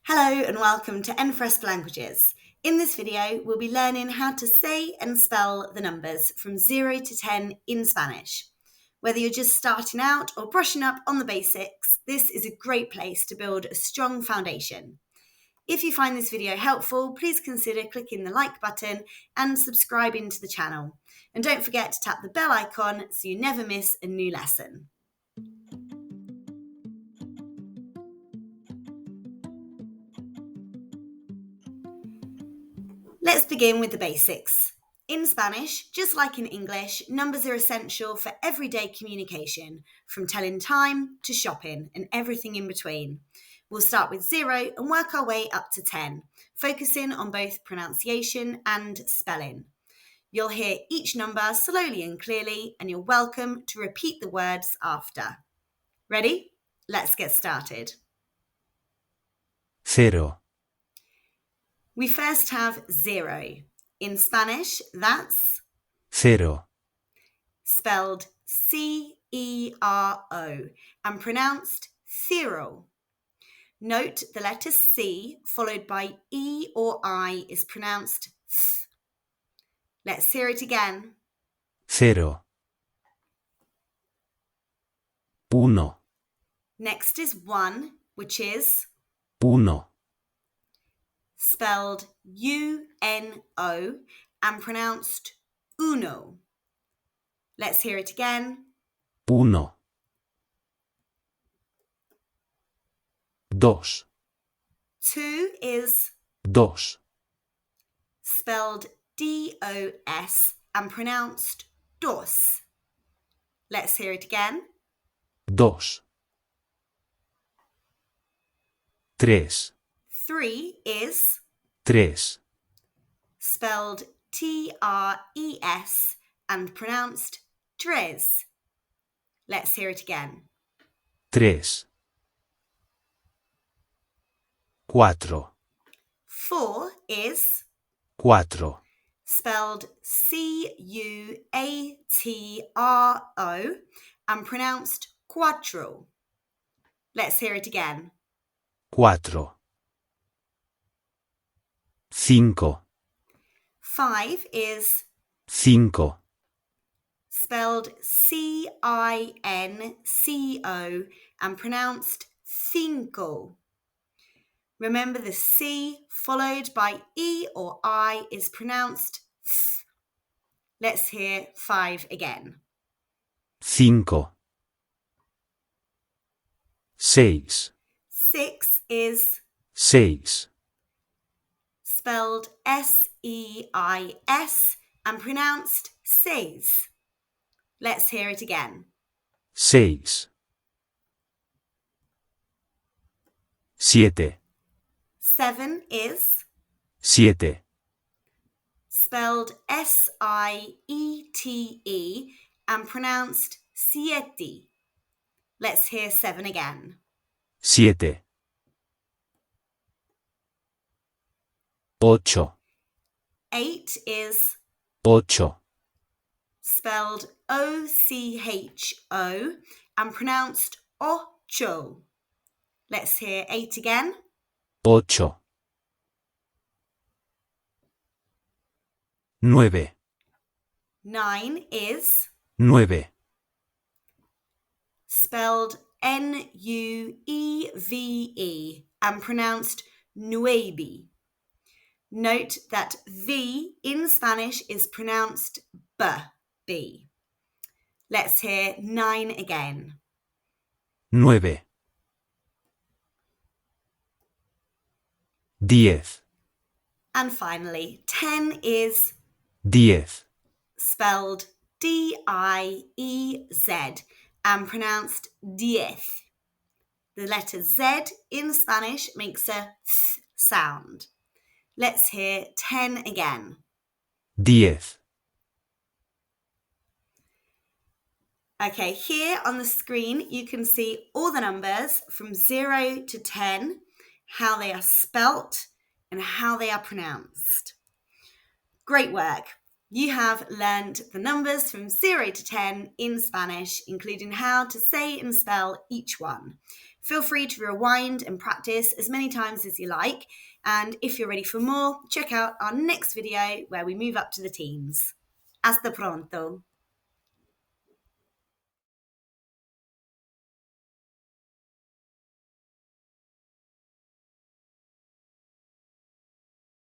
Hello and welcome to Enfresp Languages. In this video, we'll be learning how to say and spell the numbers from 0 to 10 in Spanish. Whether you're just starting out or brushing up on the basics, this is a great place to build a strong foundation. If you find this video helpful, please consider clicking the like button and subscribing to the channel. And don't forget to tap the bell icon so you never miss a new lesson. Let's begin with the basics. In Spanish, just like in English, numbers are essential for everyday communication, from telling time to shopping and everything in between. We'll start with 0 and work our way up to 10, focusing on both pronunciation and spelling. You'll hear each number slowly and clearly, and you're welcome to repeat the words after. Ready? Let's get started. Cero, We first have 0. In Spanish, that's cero, spelled C-E-R-O and pronounced cero. Note the letter C followed by E or I is pronounced th. Let's hear it again. cero. Uno, Next is 1, which is uno, spelled U-N-O and pronounced uno. Let's hear it again. uno. Dos, 2 is dos, spelled D-O-S and pronounced dos. Let's hear it again. dos. Tres, 3 is tres, spelled T-R-E-S and pronounced tres. Let's hear it again. tres. Cuatro, 4 is cuatro, spelled C-U-A-T-R-O and pronounced cuatro. Let's hear it again. cuatro. Cinco, 5 is cinco, spelled C-I-N-C-O and pronounced cinco. Remember the C followed by E or I is pronounced th. Let's hear 5 again. cinco. Seis, 6 is seis, spelled S-E-I-S and pronounced seis. Let's hear it again. seis. Siete, 7 is siete, spelled S-I-E-T-E and pronounced siete. Let's hear 7 again. siete. Ocho, 8 is ocho, spelled O-C-H-O and pronounced ocho. Let's hear 8 again. ocho. Nueve, 9 is nueve, spelled N-U-E-V-E and pronounced nueve. Note that V in Spanish is pronounced B. Let's hear 9 again. nueve. Diez, And finally, 10 is diez, spelled D-I-E-Z and pronounced diez. The letter Z in Spanish makes a th sound. Let's hear 10 again. diez. Okay, here on the screen you can see all the numbers from 0 to 10, how they are spelt and how they are pronounced. Great work! You have learned the numbers from 0 to 10 in Spanish, including how to say and spell each one. Feel free to rewind and practice as many times as you like. And if you're ready for more, check out our next video where we move up to the teens. Hasta pronto!